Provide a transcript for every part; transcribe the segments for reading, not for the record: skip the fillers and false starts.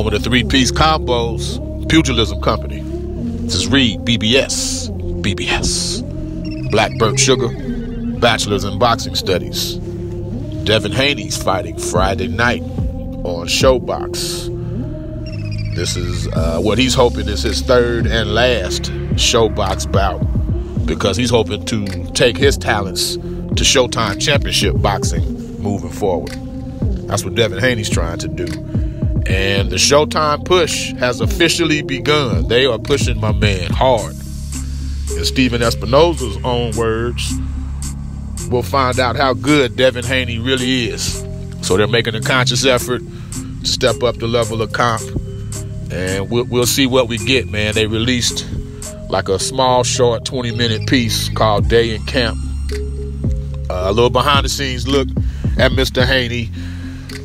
home of the three-piece combos pugilism company. This is Reed, BBS, Black Burt Sugar, Bachelor's in Boxing Studies. Devin Haney's fighting Friday night on ShoBox. This is what he's hoping is his third and last ShoBox bout, because he's hoping to take his talents to Showtime championship boxing moving forward. That's what Devin Haney's trying to do. And the Showtime push has officially begun. They are pushing my man hard. In Stephen Espinosa's own words, we'll find out how good Devin Haney really is. So they're making a conscious effort to step up the level of comp. And we'll see what we get, man. They released like a small, short 20-minute piece called Day in Camp. A little behind-the-scenes look at Mr. Haney.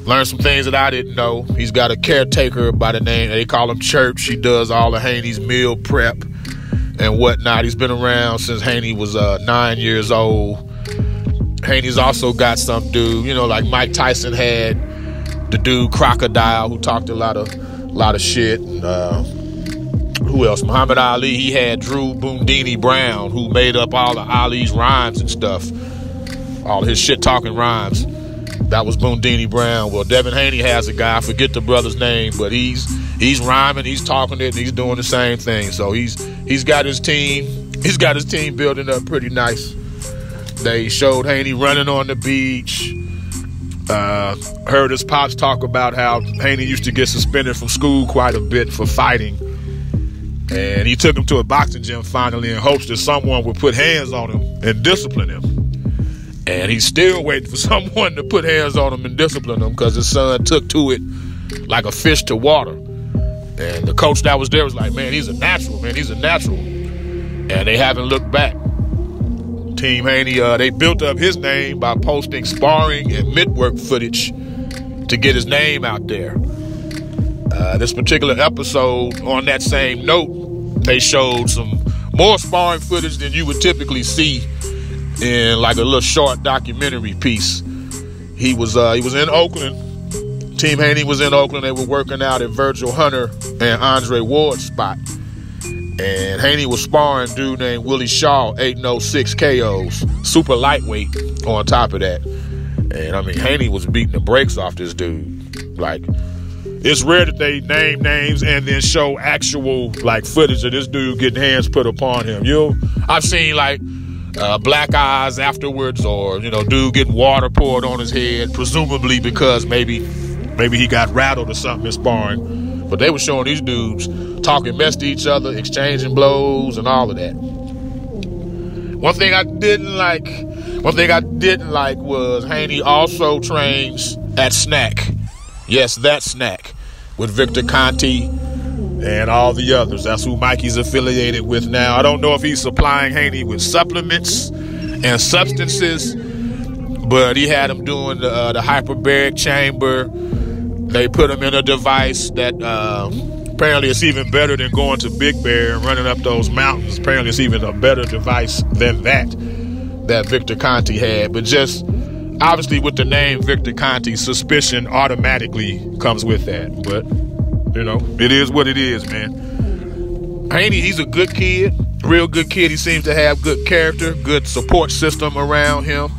Learned some things that I didn't know. He's got a caretaker by the name, they call him Church. He does all of Haney's meal prep and whatnot. He's been around since Haney was 9 years old. Haney's also got some dude, like Mike Tyson had the dude Crocodile, who talked a lot of shit. And, who else? Muhammad Ali. He had Drew Boondini Brown, who made up all of Ali's rhymes and stuff. All of his shit-talking rhymes. That was Boondini Brown. Well, Devin Haney has a guy, I forget the brother's name, but he's rhyming, he's talking it, and he's doing the same thing. So he's got his team. He's got his team building up pretty nice. They showed Haney running on the beach. Heard his pops talk about how Haney used to get suspended from school quite a bit for fighting. And he took him to a boxing gym finally in hopes that someone would put hands on him and discipline him. And he's still waiting for someone to put hands on him and discipline him, because his son took to it like a fish to water. And the coach that was there was like, man, he's a natural, man. He's a natural. And they haven't looked back. Team Haney, they built up his name by posting sparring and mid-work footage to get his name out there. This particular episode, on that same note, they showed some more sparring footage than you would typically see in like a little short documentary piece. He was in Oakland. Team Haney was in Oakland. They were working out at Virgil Hunter and Andre Ward's spot. And Haney was sparring a dude named Willie Shaw, 806 KOs, super lightweight on top of that. And I mean, Haney was beating the brakes off this dude. Like, it's rare that they name names and then show actual like footage of this dude getting hands put upon him. I've seen like black eyes afterwards, or dude getting water poured on his head, presumably because maybe he got rattled or something in sparring. But they were showing these dudes talking mess to each other, exchanging blows, and all of that. One thing I didn't like was Haney also trains at Snack. Yes, that Snack, with Victor Conti and all the others. That's who Mikey's affiliated with now. I don't know if he's supplying Haney with supplements and substances, but he had him doing the hyperbaric chamber. They put him in a device that apparently it's even better than going to Big Bear and running up those mountains. Apparently it's even a better device than that Victor Conti had. But just obviously with the name Victor Conti, suspicion automatically comes with that. But, it is what it is, man. Haney, he's a good kid, real good kid. He seems to have good character, good support system around him.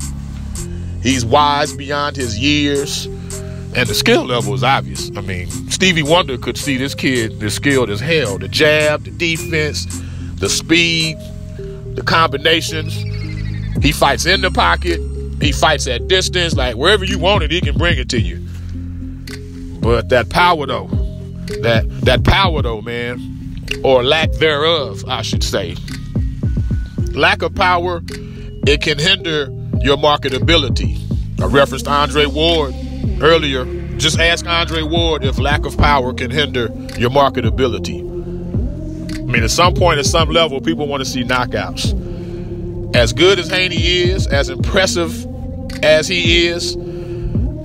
He's wise beyond his years. And the skill level is obvious. I mean, Stevie Wonder could see this kid is skilled as hell. The jab, the defense, the speed, the combinations. He fights in the pocket. He fights at distance. Like, wherever you want it, he can bring it to you. But that power, though, man, or lack thereof, I should say. Lack of power, it can hinder your marketability. I referenced Andre Ward earlier. Just ask Andre Ward if lack of power can hinder your marketability. I mean, at some point, at some level, people want to see knockouts. As good as Haney is, as impressive as he is,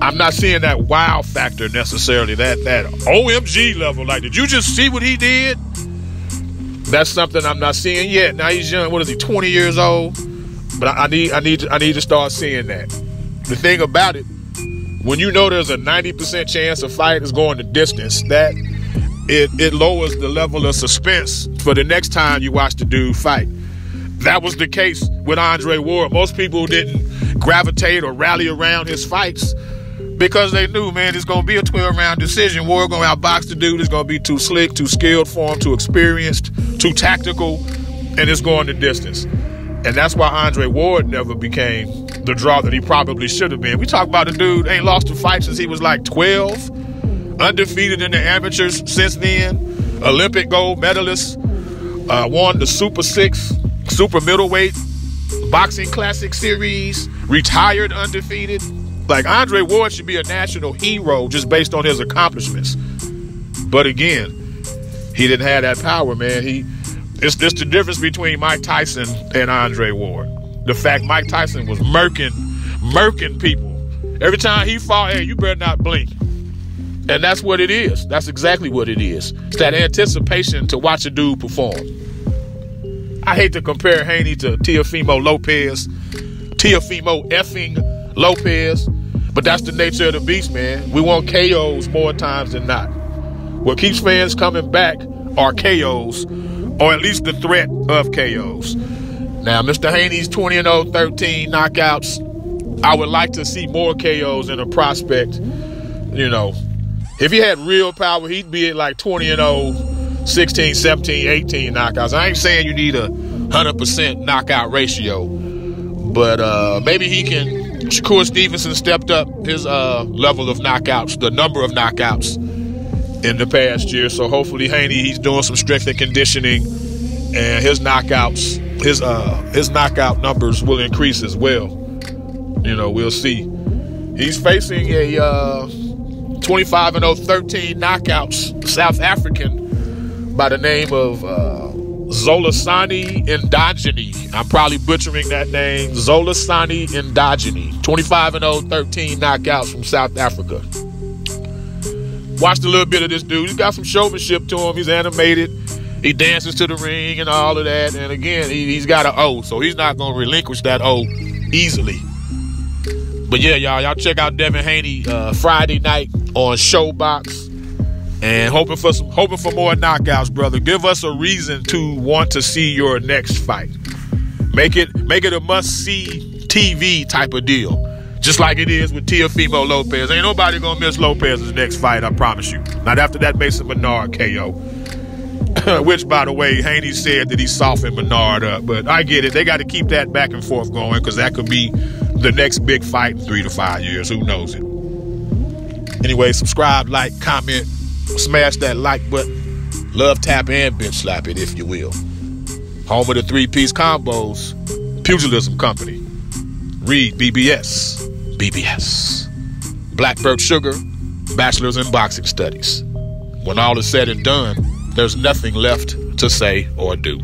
I'm not seeing that wow factor necessarily, that OMG level. Like, did you just see what he did? That's something I'm not seeing yet. Now he's young. What is he, 20 years old? But I need to start seeing that. The thing about it, when you know there's a 90% chance a fight is going the distance, that it lowers the level of suspense for the next time you watch the dude fight. That was the case with Andre Ward. Most people didn't gravitate or rally around his fights because they knew, man, it's going to be a 12-round decision. Ward going to outbox the dude. It's going to be too slick, too skilled for him, too experienced, too tactical, and it's going the distance. And that's why Andre Ward never became the draw that he probably should have been. We talk about a dude ain't lost a fight since he was like 12, undefeated in the amateurs since then, Olympic gold medalist, won the Super 6, Super Middleweight Boxing Classic Series, retired undefeated. Like, Andre Ward should be a national hero just based on his accomplishments. But again, he didn't have that power, man. It's the difference between Mike Tyson and Andre Ward. The fact Mike Tyson was murking people. Every time he fought, hey, you better not blink. And that's what it is. That's exactly what it is. It's that anticipation to watch a dude perform. I hate to compare Haney to Teofimo effing Lopez, but that's the nature of the beast, man. We want KOs more times than not. What keeps fans coming back are KOs, or at least the threat of KOs. Now, Mr. Haney's 20-0, 13 knockouts. I would like to see more KOs in a prospect. You know, if he had real power, he'd be at like 20-0, 16, 17, 18 knockouts. I ain't saying you need a 100% knockout ratio, but maybe he can. Shakur Stevenson stepped up his level of knockouts, the number of knockouts in the past year. So hopefully Haney, he's doing some strength and conditioning, and his knockouts, his knockout numbers will increase as well. You know, we'll see. He's facing a 25-0, 13 knockouts South African by the name of Zolasani Ndajini. I'm probably butchering that name. Zolasani Ndajini. 25-0, 13 knockouts from South Africa. Watched a little bit of this dude. He's got some showmanship to him. He's animated. He dances to the ring and all of that. And again, he's got an O, so he's not going to relinquish that O easily. But yeah, y'all check out Devin Haney Friday night on ShoBox. And hoping for more knockouts, brother. Give us a reason to want to see your next fight. Make it a must-see TV type of deal. Just like it is with Teofimo Lopez. Ain't nobody gonna miss Lopez's next fight, I promise you. Not after that Mason Menard KO. Which, by the way, Haney said that he softened Menard up. But I get it. They got to keep that back and forth going, because that could be the next big fight in 3 to 5 years. Who knows it? Anyway, subscribe, like, comment. Smash that like button. Love tap and bench slap it, if you will. Home of the 3-piece combos. Pugilism Company. Read BBS. BBS. Blackbird Sugar. Bachelor's in Boxing Studies. When all is said and done, there's nothing left to say or do.